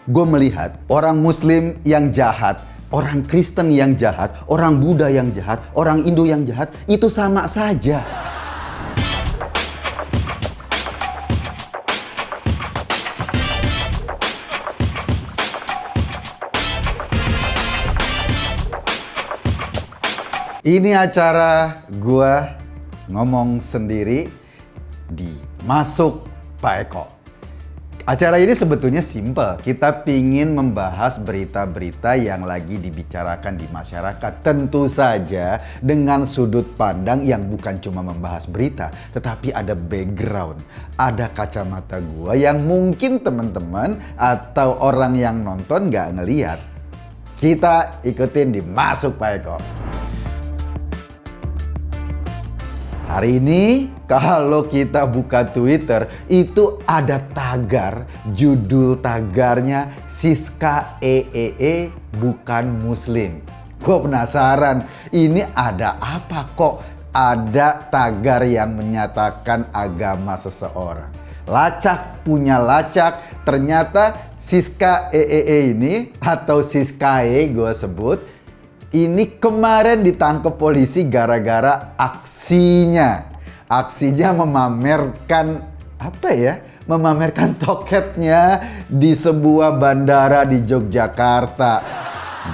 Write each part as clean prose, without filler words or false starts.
gue melihat orang Muslim yang jahat, orang Kristen yang jahat, orang Buddha yang jahat, orang Hindu yang jahat, itu sama saja. Ini acara gua ngomong sendiri di Masuk Pak Eko. Acara ini sebetulnya simpel. Kita pingin membahas berita-berita yang lagi dibicarakan di masyarakat. Tentu saja dengan sudut pandang yang bukan cuma membahas berita, tetapi ada background, ada kacamata gua yang mungkin teman-teman atau orang yang nonton nggak ngeliat. Kita ikutin di Masuk Pak Eko. Hari ini kalau kita buka Twitter itu ada tagar, judul tagarnya Siska EEE bukan Muslim. Gue penasaran, ini ada apa kok ada tagar yang menyatakan agama seseorang. Lacak punya lacak, ternyata Siska EEE ini atau Siskae gue sebut, ini kemarin ditangkap polisi gara-gara aksinya. Aksinya memamerkan memamerkan toketnya di sebuah bandara di Yogyakarta.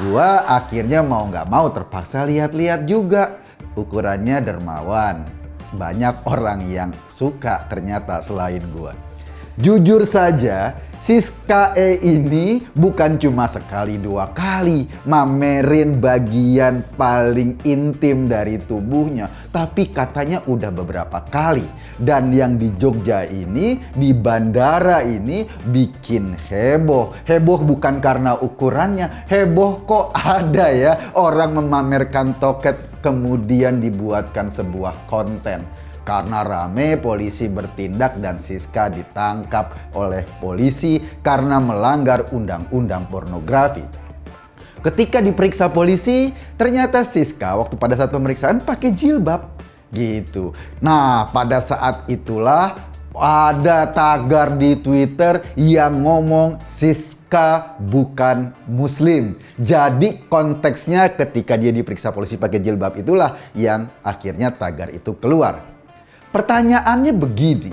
Gua akhirnya mau nggak mau terpaksa lihat-lihat juga. Ukurannya dermawan. Banyak orang yang suka ternyata selain gua. Jujur saja, Siskae ini bukan cuma sekali dua kali mamerin bagian paling intim dari tubuhnya, tapi katanya udah beberapa kali. Dan yang di Jogja ini, di bandara ini bikin heboh. Heboh bukan karena ukurannya, heboh kok ada ya orang memamerkan toket kemudian dibuatkan sebuah konten. Karena rame, polisi bertindak dan Siska ditangkap oleh polisi karena melanggar undang-undang pornografi. Ketika diperiksa polisi, ternyata Siska waktu pada saat pemeriksaan pakai jilbab gitu. Nah, pada saat itulah ada tagar di Twitter yang ngomong Siska bukan Muslim. Jadi konteksnya ketika dia diperiksa polisi pakai jilbab itulah yang akhirnya tagar itu keluar. Pertanyaannya begini,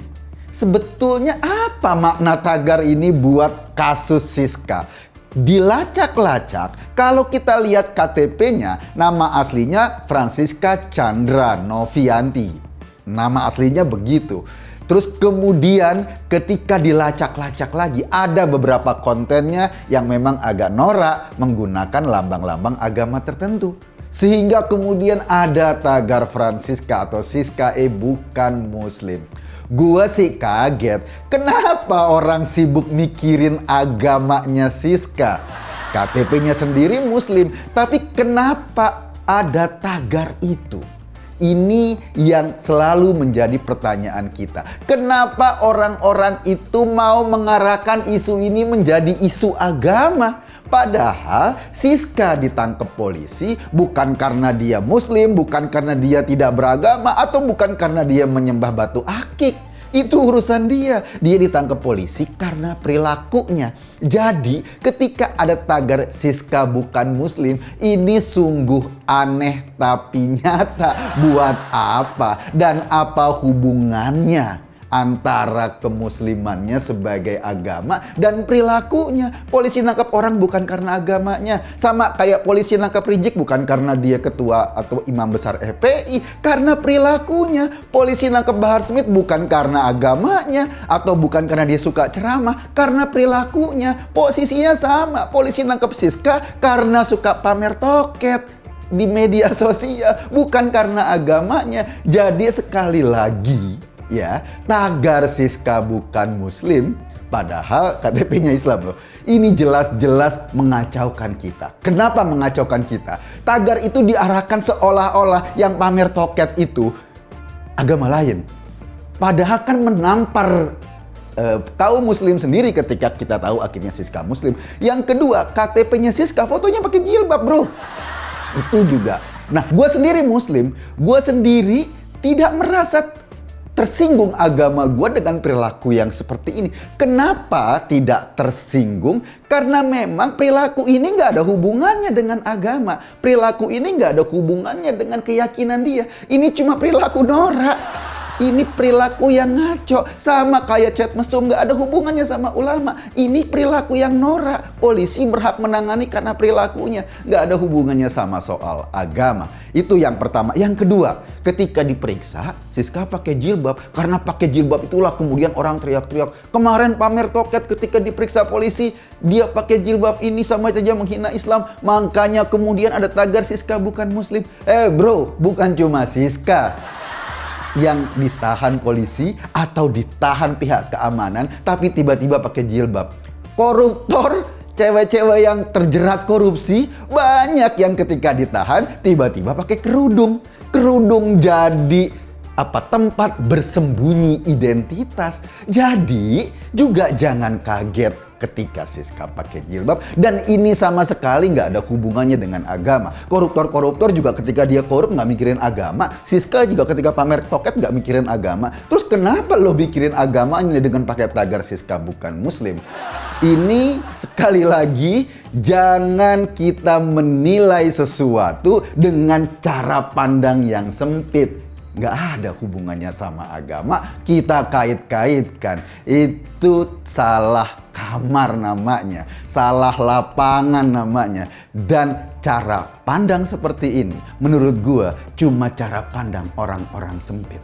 sebetulnya apa makna tagar ini buat kasus Siska? Dilacak-lacak, kalau kita lihat KTP-nya, nama aslinya Francisca Chandra Novianti. Nama aslinya begitu. Terus kemudian ketika dilacak-lacak lagi, ada beberapa kontennya yang memang agak norak menggunakan lambang-lambang agama tertentu. Sehingga kemudian ada tagar Francisca atau Siskae bukan Muslim. Gua sih kaget, kenapa orang sibuk mikirin agamanya Siska? KTP-nya sendiri Muslim, tapi kenapa ada tagar itu? Ini yang selalu menjadi pertanyaan kita. Kenapa orang-orang itu mau mengarahkan isu ini menjadi isu agama? Padahal Siska ditangkap polisi bukan karena dia Muslim, bukan karena dia tidak beragama, atau bukan karena dia menyembah batu akik. Itu urusan dia. Dia ditangkap polisi karena perilakunya. Jadi ketika ada tagar Siska bukan Muslim, ini sungguh aneh tapi nyata. Buat apa? Dan apa hubungannya antara kemuslimannya sebagai agama dan perilakunya? Polisi nangkap orang bukan karena agamanya. Sama kayak polisi nangkap Rizik bukan karena dia ketua atau imam besar FPI, karena perilakunya. Polisi nangkap Bahar Smith bukan karena agamanya atau bukan karena dia suka ceramah, karena perilakunya. Posisinya sama. Polisi nangkap Siska karena suka pamer toket di media sosial, bukan karena agamanya. Jadi sekali lagi ya, tagar Siska bukan Muslim, padahal KTP-nya Islam loh. Ini jelas-jelas mengacaukan kita. Kenapa mengacaukan kita? Tagar itu diarahkan seolah-olah yang pamer toket itu agama lain. Padahal kan menampar kaum Muslim sendiri ketika kita tahu akhirnya Siska Muslim. Yang kedua, KTP-nya Siska fotonya pakai jilbab bro. Itu juga. Nah, gue sendiri Muslim, gue sendiri tidak merasa tersinggung agama gue dengan perilaku yang seperti ini. Kenapa tidak tersinggung? Karena memang perilaku ini nggak ada hubungannya dengan agama. Perilaku ini nggak ada hubungannya dengan keyakinan dia. Ini cuma perilaku norak. Ini perilaku yang ngaco. Sama kayak chat mesum, nggak ada hubungannya sama ulama. Ini perilaku yang norak. Polisi berhak menangani karena perilakunya. Nggak ada hubungannya sama soal agama. Itu yang pertama. Yang kedua, ketika diperiksa, Siska pakai jilbab. Karena pakai jilbab itulah kemudian orang teriak-teriak. Kemarin pamer toket ketika diperiksa polisi, dia pakai jilbab ini sama saja menghina Islam. Makanya kemudian ada tagar Siska bukan muslim. Bro, bukan cuma Siska yang ditahan polisi atau ditahan pihak keamanan tapi tiba-tiba pakai jilbab. Koruptor, cewek-cewek yang terjerat korupsi, banyak yang ketika ditahan tiba-tiba pakai kerudung. Kerudung jadi tempat bersembunyi identitas. Jadi juga jangan kaget ketika Siska pakai jilbab, dan ini sama sekali nggak ada hubungannya dengan agama. Koruptor-koruptor juga ketika dia korup nggak mikirin agama. Siska juga ketika pamer toket nggak mikirin agama. Terus kenapa lo mikirin agama ini dengan pakai tagar Siska bukan muslim? Ini sekali lagi, jangan kita menilai sesuatu dengan cara pandang yang sempit. Nggak ada hubungannya sama agama, kita kait-kaitkan. Itu salah kamar namanya, salah lapangan namanya. Dan cara pandang seperti ini, menurut gua, cuma cara pandang orang-orang sempit.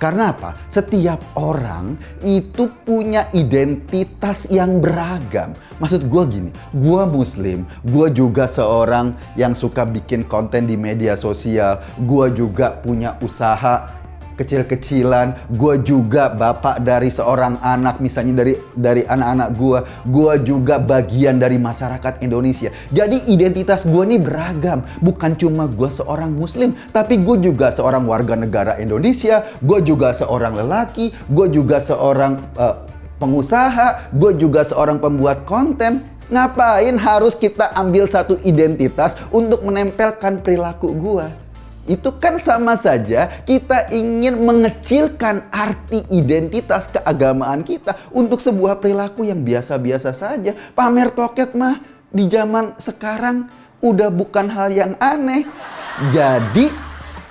Karena apa? Setiap orang itu punya identitas yang beragam. Maksud gue gini, gue muslim, gue juga seorang yang suka bikin konten di media sosial, gue juga punya usaha kecil-kecilan, gue juga bapak dari seorang anak, misalnya dari anak-anak gue juga bagian dari masyarakat Indonesia. Jadi identitas gue ini beragam, bukan cuma gue seorang muslim, tapi gue juga seorang warga negara Indonesia, gue juga seorang lelaki, gue juga seorang pengusaha, gue juga seorang pembuat konten. Ngapain harus kita ambil satu identitas untuk menempelkan perilaku gue? Itu kan sama saja kita ingin mengecilkan arti identitas keagamaan kita untuk sebuah perilaku yang biasa-biasa saja. Pamer toket mah di zaman sekarang udah bukan hal yang aneh. Jadi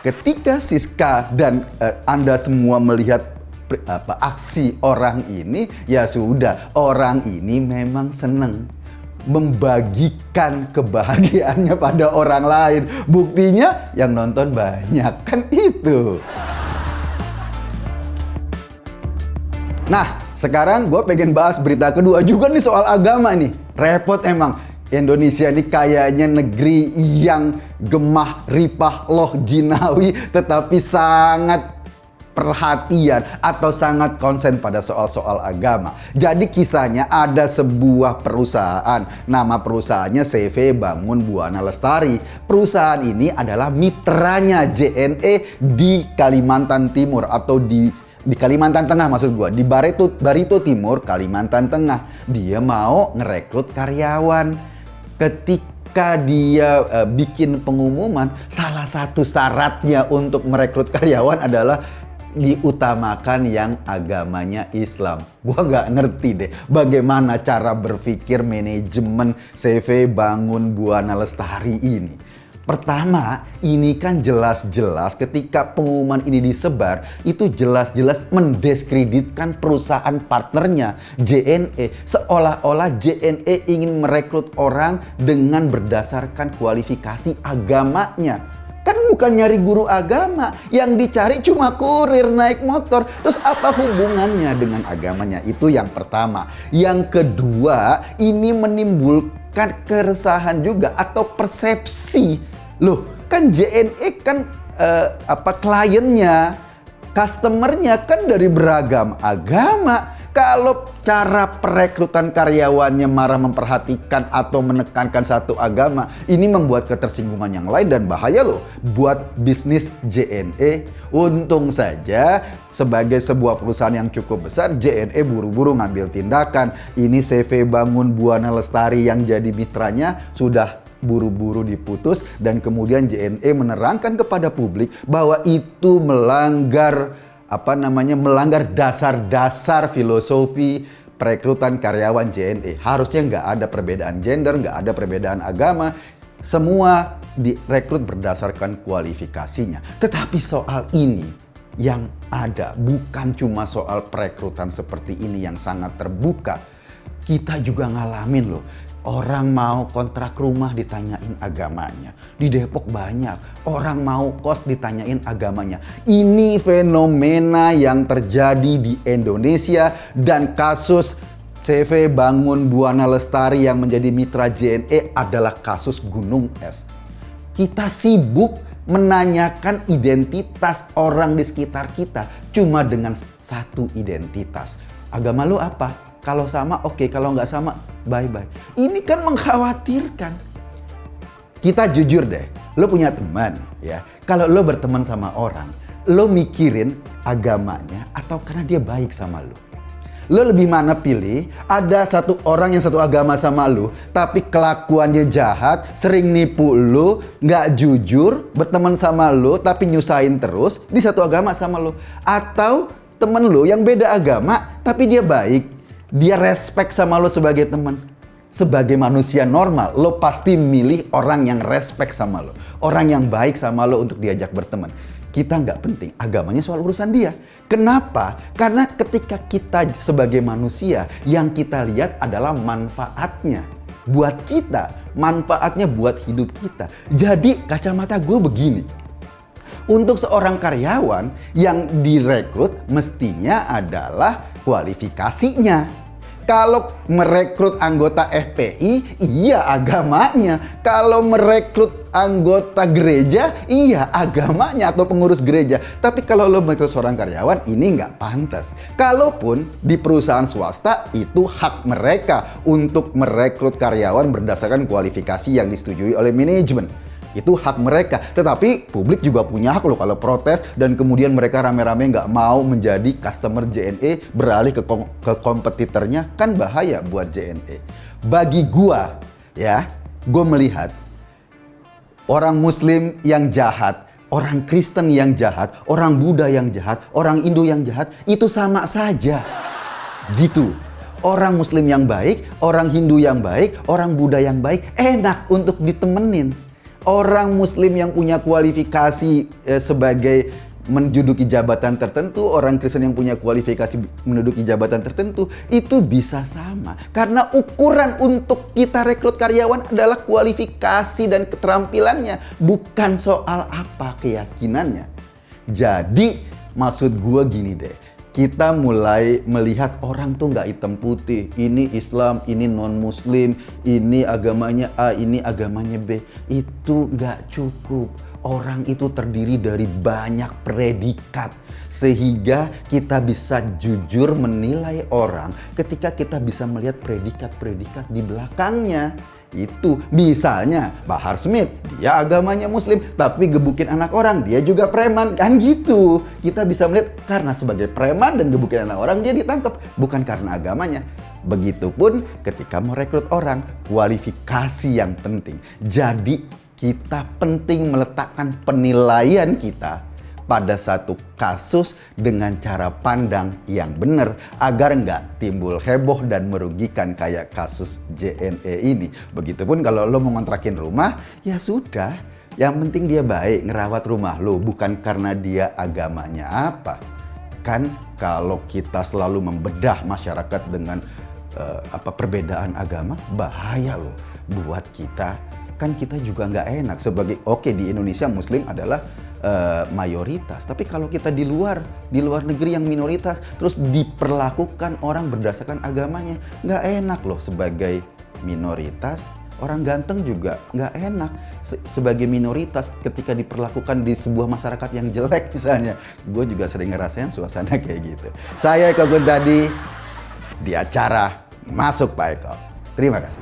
ketika Siska dan Anda semua melihat aksi orang ini, ya sudah, orang ini memang seneng membagikan kebahagiaannya pada orang lain. Buktinya yang nonton banyak, kan itu. Nah, sekarang gue pengen bahas berita kedua juga nih soal agama nih. Repot emang. Indonesia ini kayaknya negeri yang gemah ripah loh jinawi, tetapi sangat perhatian atau sangat konsen pada soal-soal agama. Jadi kisahnya ada sebuah perusahaan, nama perusahaannya CV Bangun Buana Lestari. Perusahaan ini adalah mitranya JNE di Kalimantan Timur atau di Kalimantan Tengah, maksud gua, di Barito Timur, Kalimantan Tengah. Dia mau ngerekrut karyawan. Ketika dia bikin pengumuman, salah satu syaratnya untuk merekrut karyawan adalah diutamakan yang agamanya Islam. Gua nggak ngerti deh bagaimana cara berpikir manajemen CV Bangun Buana Lestari ini. Pertama, ini kan jelas-jelas ketika pengumuman ini disebar, itu jelas-jelas mendiskreditkan perusahaan partnernya, JNE. Seolah-olah JNE ingin merekrut orang dengan berdasarkan kualifikasi agamanya. Kan bukan nyari guru agama, yang dicari cuma kurir naik motor. Terus apa hubungannya dengan agamanya? Itu yang pertama. Yang kedua, ini menimbulkan keresahan juga atau persepsi. Loh, kan JNE kan kliennya, customernya kan dari beragam agama. Kalau cara perekrutan karyawannya marah memperhatikan atau menekankan satu agama, ini membuat ketersinggungan yang lain dan bahaya loh buat bisnis JNE. Untung saja sebagai sebuah perusahaan yang cukup besar, JNE buru-buru ngambil tindakan. Ini CV Bangun Buana Lestari yang jadi mitranya sudah buru-buru diputus, dan kemudian JNE menerangkan kepada publik bahwa itu melanggar melanggar dasar-dasar filosofi perekrutan karyawan JNE. Harusnya nggak ada perbedaan gender, nggak ada perbedaan agama. Semua direkrut berdasarkan kualifikasinya. Tetapi soal ini yang ada bukan cuma soal perekrutan seperti ini yang sangat terbuka. Kita juga ngalamin loh. Orang mau kontrak rumah ditanyain agamanya. Di Depok banyak. Orang mau kos ditanyain agamanya. Ini fenomena yang terjadi di Indonesia dan kasus CV Bangun Buana Lestari yang menjadi mitra JNE adalah kasus gunung es. Kita sibuk menanyakan identitas orang di sekitar kita cuma dengan satu identitas. Agama lu apa? Kalau sama oke, kalau nggak sama bye-bye. Ini kan mengkhawatirkan. Kita jujur deh, lo punya teman ya. Kalau lo berteman sama orang, lo mikirin agamanya atau karena dia baik sama lo? Lo lebih mana pilih ada satu orang yang satu agama sama lo, tapi kelakuannya jahat, sering nipu lo, nggak jujur, berteman sama lo, tapi nyusahin terus, di satu agama sama lo. Atau temen lo yang beda agama, tapi dia baik. Dia respect sama lo sebagai teman. Sebagai manusia normal, lo pasti milih orang yang respect sama lo. Orang yang baik sama lo untuk diajak berteman. Kita nggak penting, agamanya soal urusan dia. Kenapa? Karena ketika kita sebagai manusia, yang kita lihat adalah manfaatnya. Buat kita, manfaatnya buat hidup kita. Jadi kacamata gue begini. Untuk seorang karyawan yang direkrut mestinya adalah kualifikasinya. Kalau merekrut anggota FPI, iya agamanya. Kalau merekrut anggota gereja, iya agamanya atau pengurus gereja. Tapi kalau lo merekrut seorang karyawan, ini nggak pantas. Kalaupun di perusahaan swasta, itu hak mereka untuk merekrut karyawan berdasarkan kualifikasi yang disetujui oleh manajemen. Itu hak mereka. Tetapi publik juga punya hak loh kalau protes dan kemudian mereka rame-rame nggak mau menjadi customer JNE beralih ke kompetitornya, kan bahaya buat JNE. Bagi gua ya, gua melihat orang Muslim yang jahat, orang Kristen yang jahat, orang Buddha yang jahat, orang Hindu yang jahat, itu sama saja. Gitu. Orang Muslim yang baik, orang Hindu yang baik, orang Buddha yang baik, enak untuk ditemenin. Orang Muslim yang punya kualifikasi sebagai menduduki jabatan tertentu, orang Kristen yang punya kualifikasi menduduki jabatan tertentu, itu bisa sama. Karena ukuran untuk kita rekrut karyawan adalah kualifikasi dan keterampilannya, bukan soal apa keyakinannya. Jadi maksud gue gini deh, kita mulai melihat orang tuh nggak hitam putih. Ini Islam, ini non-Muslim, ini agamanya A, ini agamanya B. Itu nggak cukup. Orang itu terdiri dari banyak predikat. Sehingga kita bisa jujur menilai orang ketika kita bisa melihat predikat-predikat di belakangnya. Itu misalnya Bahar Smith, dia agamanya Muslim tapi gebukin anak orang, dia juga preman, kan gitu. Kita bisa melihat karena sebagai preman dan gebukin anak orang dia ditangkap, bukan karena agamanya. Begitupun ketika mau rekrut orang, kualifikasi yang penting. Jadi kita penting meletakkan penilaian kita pada satu kasus dengan cara pandang yang benar agar nggak timbul heboh dan merugikan kayak kasus JNE ini. Begitupun kalau lo mau ngontrakin rumah, ya sudah. Yang penting dia baik ngerawat rumah lo, bukan karena dia agamanya apa. Kan kalau kita selalu membedah masyarakat dengan perbedaan agama, bahaya loh buat kita. Kan kita juga nggak enak sebagai di Indonesia Muslim adalah mayoritas, tapi kalau kita di luar negeri yang minoritas terus diperlakukan orang berdasarkan agamanya, nggak enak loh sebagai minoritas. Orang ganteng juga nggak enak sebagai minoritas ketika diperlakukan di sebuah masyarakat yang jelek misalnya. Gue juga sering ngerasain suasana kayak gitu. Saya Eko Kuntadi di acara Masuk Pak Eko. Terima kasih.